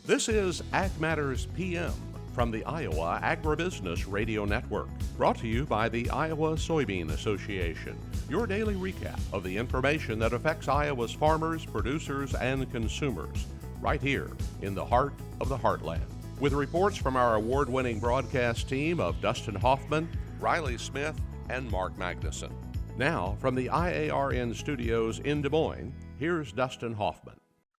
This is Ag Matters PM from the Iowa Agribusiness Radio Network, brought to you by the Iowa Soybean Association. Your daily recap of the information that affects Iowa's farmers, producers, and consumers, right here in the heart of the heartland. With reports from our award-winning broadcast team of Dustin Hoffman, Riley Smith, and Mark Magnuson. Now, from the IARN studios in Des Moines, here's Dustin Hoffman.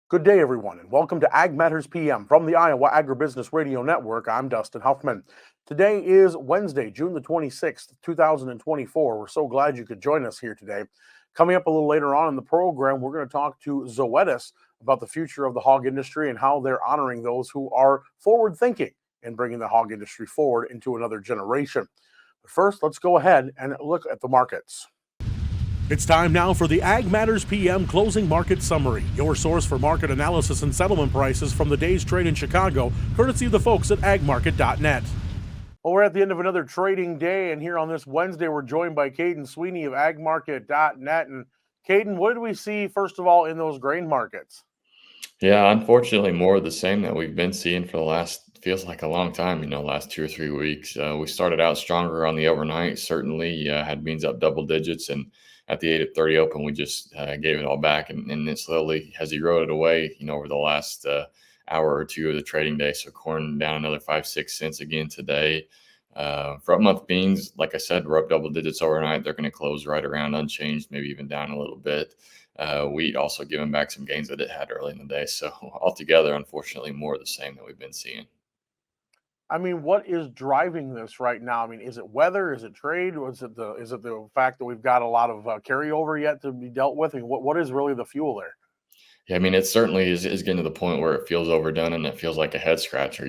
Good day, everyone, and welcome to Ag Matters PM from the Iowa Agribusiness Radio Network. I'm Dustin Hoffman. Today is Wednesday, June the 26th, 2024. We're so glad you could join us here today. Coming up a little later on in the program, we're going to talk to Zoetis about the future of the hog industry and how they're honoring those who are forward-thinking and bringing the hog industry forward into another generation. But first, let's go ahead and look at the markets. It's time now for the Ag Matters PM Closing Market Summary, your source for market analysis and settlement prices from the day's trade in Chicago, courtesy of the folks at agmarket.net. Well, we're at the end of another trading day, and here on this Wednesday, we're joined by Kaden Sweeney of agmarket.net. And Kaden, what did we see, first of all, in those grain markets? Yeah, unfortunately, more of the same that we've been seeing for the last, feels like a long time, last 2 or 3 weeks. We started out stronger on the overnight, certainly had beans up double digits, and at the 8:30 open, we just gave it all back, and it slowly has eroded away, over the last hour or two of the trading day. So corn down another 5-6 cents again today. Front month beans, like I said, were up double digits overnight. They're going to close right around unchanged, maybe even down a little bit. Wheat also giving back some gains that it had early in the day. So altogether, unfortunately, more of the same that we've been seeing. I mean, what is driving this right now? I mean, is it weather? Is it trade? Or is it the fact that we've got a lot of carryover yet to be dealt with? I mean, what is really the fuel there? Yeah, I mean, it certainly is getting to the point where it feels overdone and it feels like a head scratcher.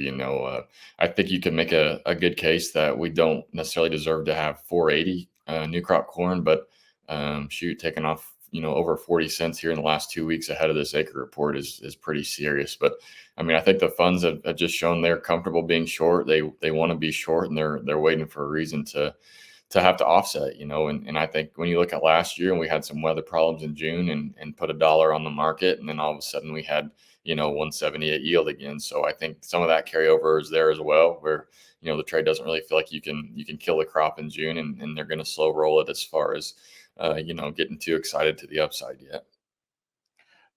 I think you can make a good case that we don't necessarily deserve to have 480 new crop corn, but taking off over 40 cents here in the last 2 weeks ahead of this acre report is pretty serious. But I mean, I think the funds have just shown they're comfortable being short. They want to be short, and they're waiting for a reason to have to offset, and I think when you look at last year, and we had some weather problems in June and put $1 on the market, and then all of a sudden we had 178 yield again. So I think some of that carryover is there as well, where the trade doesn't really feel like you can kill the crop in June, and they're going to slow roll it as far as getting too excited to the upside yet.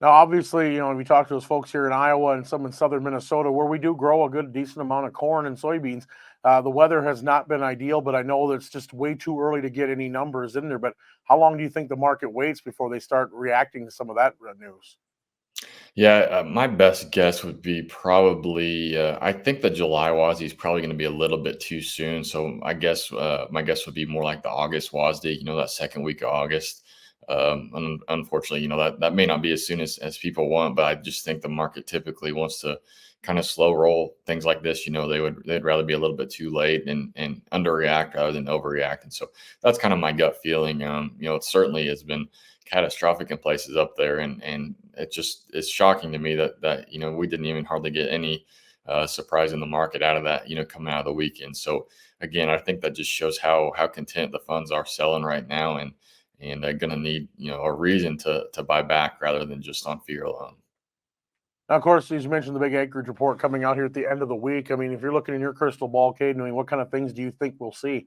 Now, obviously, we talk to those folks here in Iowa and some in southern Minnesota where we do grow a decent amount of corn and soybeans. The weather has not been ideal, but I know that it's just way too early to get any numbers in there. But how long do you think the market waits before they start reacting to some of that news? Yeah, my best guess would be probably, I think the July WASDE is probably going to be a little bit too soon. So I guess my guess would be more like the August WASDE, that second week of August. Unfortunately, that may not be as soon as people want, but I just think the market typically wants to kind of slow roll things like this. They'd rather be a little bit too late and underreact rather than overreact. And so that's kind of my gut feeling. It certainly has been catastrophic in places up there, and it's shocking to me that we didn't even hardly get any surprise in the market out of that, coming out of the weekend. So again, I think that just shows how content the funds are selling right now, and they're going to need, a reason to buy back rather than just on fear alone. Now, of course, as you mentioned, the big acreage report coming out here at the end of the week. I mean, if you're looking in your crystal ball, Kaden, I mean, what kind of things do you think we'll see?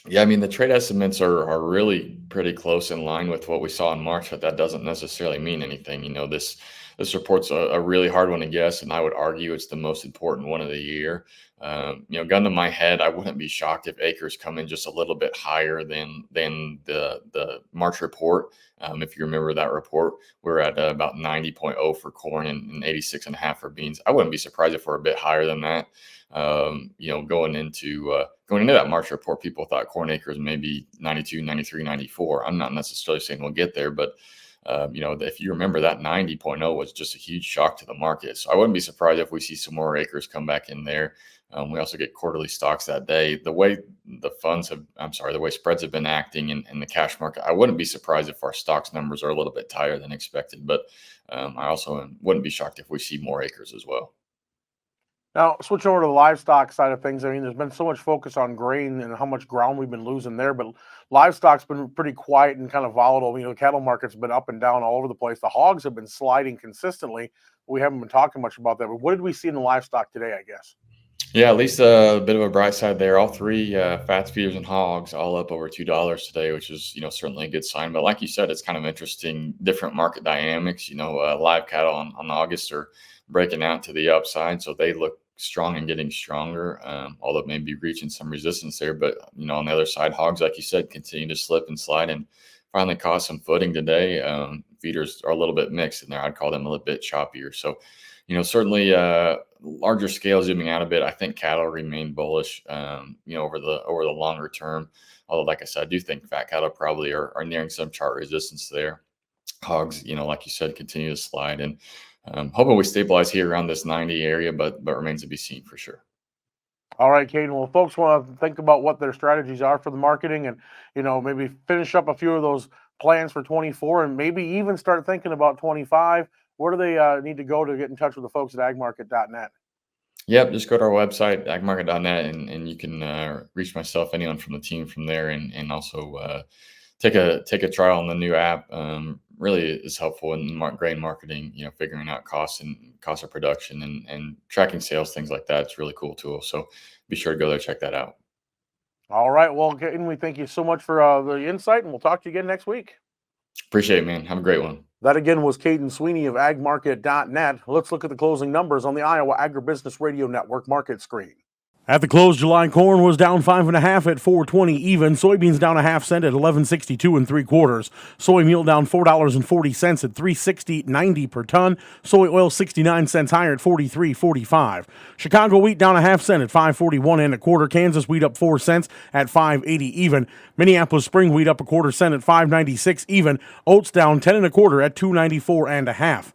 Yeah, I mean, the trade estimates are really pretty close in line with what we saw in March, but that doesn't necessarily mean anything. This report's a really hard one to guess, and I would argue it's the most important one of the year. Gun to my head, I wouldn't be shocked if acres come in just a little bit higher than the March report. If you remember that report, we're at about 90.0 for corn and 86.5 for beans. I wouldn't be surprised if we're a bit higher than that. Going into that March report, people thought corn acres maybe 92, 93, 94. I'm not necessarily saying we'll get there, but if you remember, that 90.0 was just a huge shock to the market. So I wouldn't be surprised if we see some more acres come back in there. We also get quarterly stocks that day. The way the way spreads have been acting in the cash market, I wouldn't be surprised if our stocks numbers are a little bit tighter than expected. But I also wouldn't be shocked if we see more acres as well. Now, switch over to the livestock side of things. I mean, there's been so much focus on grain and how much ground we've been losing there, but livestock's been pretty quiet and kind of volatile. You know, the cattle market's been up and down all over the place. The hogs have been sliding consistently. We haven't been talking much about that. But what did we see in the livestock today, I guess? Yeah, at least a bit of a bright side there. All three fats, feeders, and hogs all up over $2 today, which is certainly a good sign. But like you said, it's kind of interesting, different market dynamics. Live cattle on August are breaking out to the upside, so they look strong and getting stronger. Although maybe reaching some resistance there, but on the other side, hogs, like you said, continue to slip and slide and finally caught some footing today. Feeders are a little bit mixed in there. I'd call them a little bit choppier. So certainly larger scale zooming out a bit. I think cattle remain bullish, over the longer term. Although, like I said, I do think fat cattle probably are nearing some chart resistance there. Hogs, like you said, continue to slide, and hoping we stabilize here around this 90 area, but remains to be seen for sure. All right, Kaden. Well, folks want to think about what their strategies are for the marketing, and maybe finish up a few of those plans for 24, and maybe even start thinking about 25. Where do they need to go to get in touch with the folks at agmarket.net? Yep, just go to our website, agmarket.net, and you can reach myself, anyone from the team from there, and also take a trial on the new app. Really is helpful in grain marketing, figuring out costs and cost of production and tracking sales, things like that. It's a really cool tool. So be sure to go there, check that out. All right. Well, Kaden, we thank you so much for the insight, and we'll talk to you again next week. Appreciate it, man. Have a great one. That again was Kaden Sweeney of agmarket.net. Let's look at the closing numbers on the Iowa Agribusiness Radio Network market screen. At the close, July corn was down 5.5 at $4.20 even. Soybeans down a half cent at $11.62 3/4. Soy meal down $4.40 at $3.60.90 per ton. Soy oil 69 cents higher at $43.45. Chicago wheat down a half cent at $5.41 1/4. Kansas wheat up 4 cents at $5.80 even. Minneapolis spring wheat up 1/4 cent at $5.96 even. Oats down 10 1/4 at $2.94 1/2.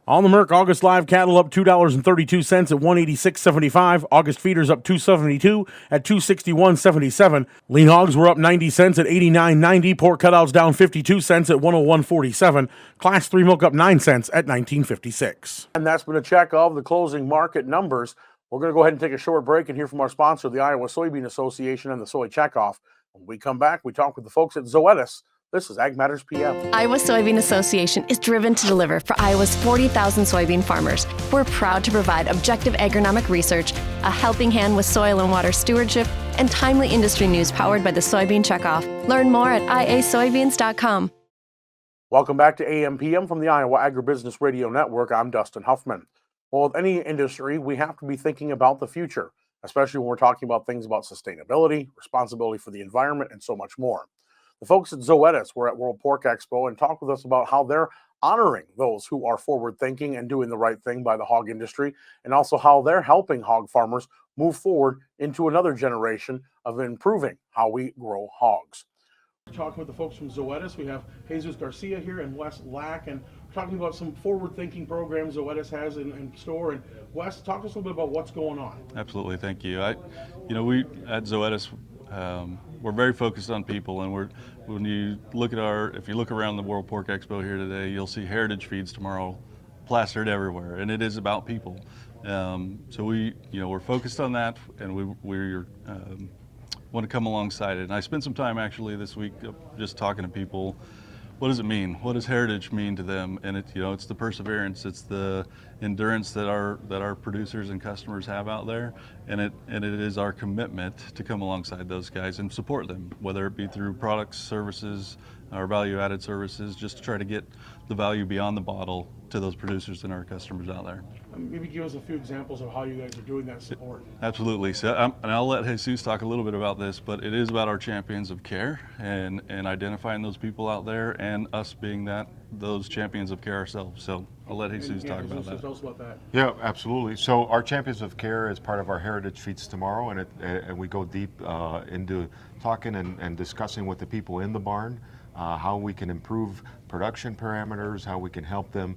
On the Merc, August live cattle up $2.32 at $186.75. August feeders up $2.72 at $261.77. Lean hogs were up 90 cents at $89.90. Pork cutouts down 52 cents at $101.47. Class 3 milk up 9 cents at $19.56. And that's been a check of the closing market numbers. We're going to go ahead and take a short break and hear from our sponsor, the Iowa Soybean Association, and the Soy Checkoff. When we come back, we talk with the folks at Zoetis. This is Ag Matters PM. Iowa Soybean Association is driven to deliver for Iowa's 40,000 soybean farmers. We're proud to provide objective agronomic research, a helping hand with soil and water stewardship, and timely industry news powered by the Soybean Checkoff. Learn more at iasoybeans.com. Welcome back to AMPM from the Iowa Agribusiness Radio Network. I'm Dustin Huffman. Well, with any industry, we have to be thinking about the future, especially when we're talking about things about sustainability, responsibility for the environment, and so much more. The folks at Zoetis were at World Pork Expo and talked with us about how they're honoring those who are forward-thinking and doing the right thing by the hog industry, and also how they're helping hog farmers move forward into another generation of improving how we grow hogs. We're talking with the folks from Zoetis. We have Jesus Garcia here and Wes Lack, and we're talking about some forward-thinking programs Zoetis has in store. And Wes, talk to us a little bit about what's going on. Absolutely, thank you. We at Zoetis, we're very focused on people, and when you look at if you look around the World Pork Expo here today, you'll see heritage feeds tomorrow plastered everywhere, and it is about people. So we're focused on that, and we want to come alongside it. And I spent some time actually this week just talking to people. What does it mean? What does heritage mean to them? And it's the perseverance, it's the endurance that our producers and customers have out there, and it is our commitment to come alongside those guys and support them, whether it be through products, services, or value-added services, just to try to get the value beyond the bottle to those producers and our customers out there. Maybe give us a few examples of how you guys are doing that support. Absolutely. So, and I'll let Jesus talk a little bit about this, but it is about our champions of care and identifying those people out there, and us being those champions of care ourselves. So I'll let Jesus talk about that. Tell us about that. Yeah, absolutely. So our Champions of Care is part of our Heritage Feeds tomorrow, and we go deep into talking and discussing with the people in the barn how we can improve production parameters, how we can help them,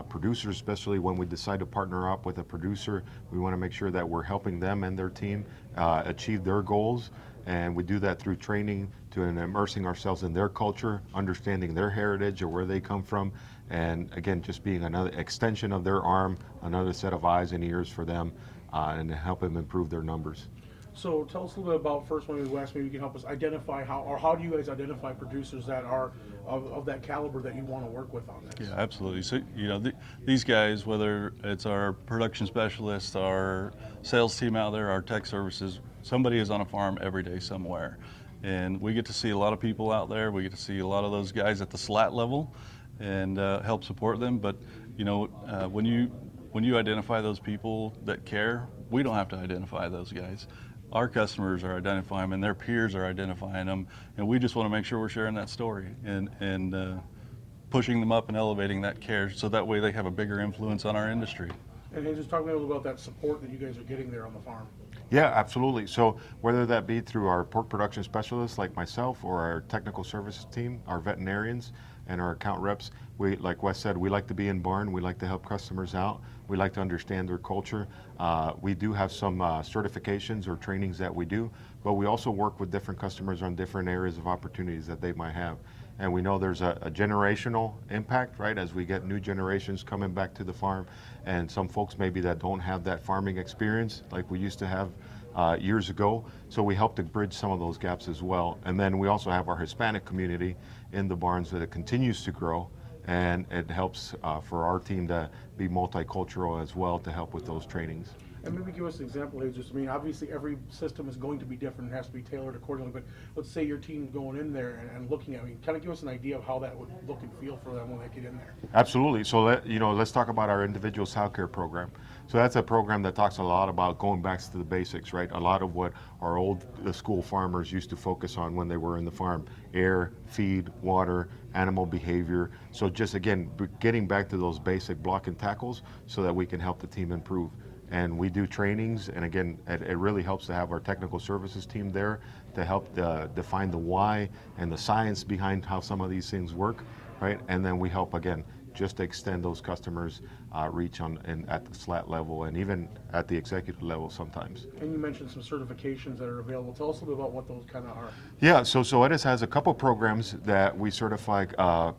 producers, especially when we decide to partner up with a producer, we want to make sure that we're helping them and their team achieve their goals. And we do that through training, to immersing ourselves in their culture, understanding their heritage or where they come from, And again, just being another extension of their arm, another set of eyes and ears for them, and help them improve their numbers. So tell us a little bit about first one, Wes. Maybe you can help us identify how do you guys identify producers that are of that caliber that you want to work with on this? Yeah, absolutely. So, these guys, whether it's our production specialists, our sales team out there, our tech services, somebody is on a farm every day somewhere. And we get to see a lot of people out there. We get to see a lot of those guys at the slat level and help support them. But, when you identify those people that care, we don't have to identify those guys. Our customers are identifying them and their peers are identifying them, and we just want to make sure we're sharing that story and pushing them up and elevating that care so that way they have a bigger influence on our industry. And just talk a little about that support that you guys are getting there on the farm. Yeah, absolutely. So whether that be through our pork production specialists like myself or our technical services team, our veterinarians and our account reps, we, like Wes said, we like to be in barn. We like to help customers out. We like to understand their culture. We do have some certifications or trainings that we do, but we also work with different customers on different areas of opportunities that they might have. And we know there's a generational impact, right, as we get new generations coming back to the farm, and some folks maybe that don't have that farming experience like we used to have years ago. So we help to bridge some of those gaps as well. And then we also have our Hispanic community in the barns that it continues to grow, and it helps for our team to be multicultural as well to help with those trainings. And maybe give us an example, Jesus. I mean, obviously every system is going to be different and has to be tailored accordingly, but let's say your team going in there and looking at it, kind of give us an idea of how that would look and feel for them when they get in there. Absolutely. So let's talk about our individual sow care program. So that's a program that talks a lot about going back to the basics, right? A lot of what our old school farmers used to focus on when they were in the farm: air, feed, water, animal behavior. So just again, getting back to those basic block and tackles so that we can help the team improve. And we do trainings, and again, it really helps to have our technical services team there to help define the why and the science behind how some of these things work, right? And then we help, again, just to extend those customers' reach at the slat level and even at the executive level sometimes. And you mentioned some certifications that are available. Tell us a little bit about what those kind of are. Yeah, so Zoetis has a couple programs that we certify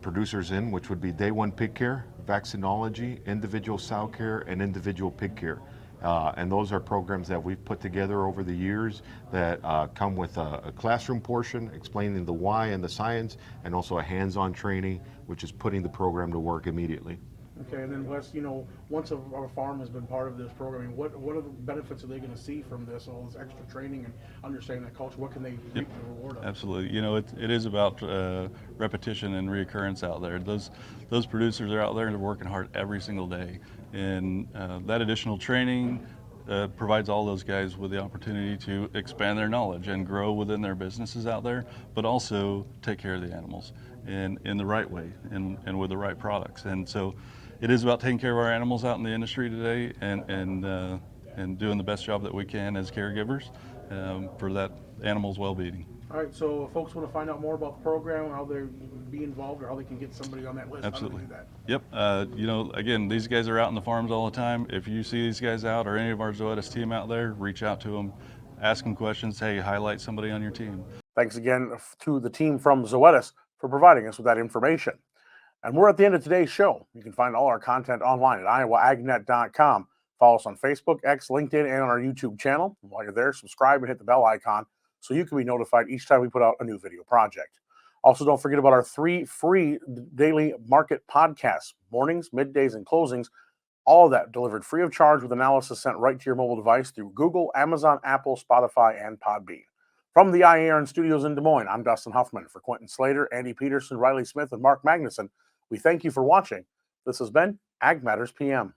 producers in, which would be Day One Pig Care, Vaccinology, Individual Sow Care, and Individual Pig Care. And those are programs that we've put together over the years that come with a classroom portion explaining the why and the science, and also a hands-on training, which is putting the program to work immediately. Okay, and then Wes, once a farm has been part of this programming, what are the benefits are they going to see from this, all this extra training and understanding that culture? What can they reap the reward of? Absolutely. It is about repetition and reoccurrence out there. Those producers are out there and they're working hard every single day. And that additional training provides all those guys with the opportunity to expand their knowledge and grow within their businesses out there, but also take care of the animals in the right way and with the right products. And so it is about taking care of our animals out in the industry today and doing the best job that we can as caregivers for that animal's well-being. All right, so if folks want to find out more about the program, how they be involved, or how they can get somebody on that list, absolutely. How do they do that? Yep. Again, these guys are out in the farms all the time. If you see these guys out or any of our Zoetis team out there, reach out to them, ask them questions. Hey, highlight somebody on your team. Thanks again to the team from Zoetis for providing us with that information. And we're at the end of today's show. You can find all our content online at iowaagnet.com. Follow us on Facebook, X, LinkedIn, and on our YouTube channel. And while you're there, subscribe and hit the bell icon so you can be notified each time we put out a new video project. Also, don't forget about our 3 free daily market podcasts: mornings, middays, and closings. All of that delivered free of charge with analysis sent right to your mobile device through Google, Amazon, Apple, Spotify, and Podbean. From the IARN studios in Des Moines, I'm Dustin Huffman. For Quentin Slater, Andy Peterson, Riley Smith, and Mark Magnuson, we thank you for watching. This has been Ag Matters PM.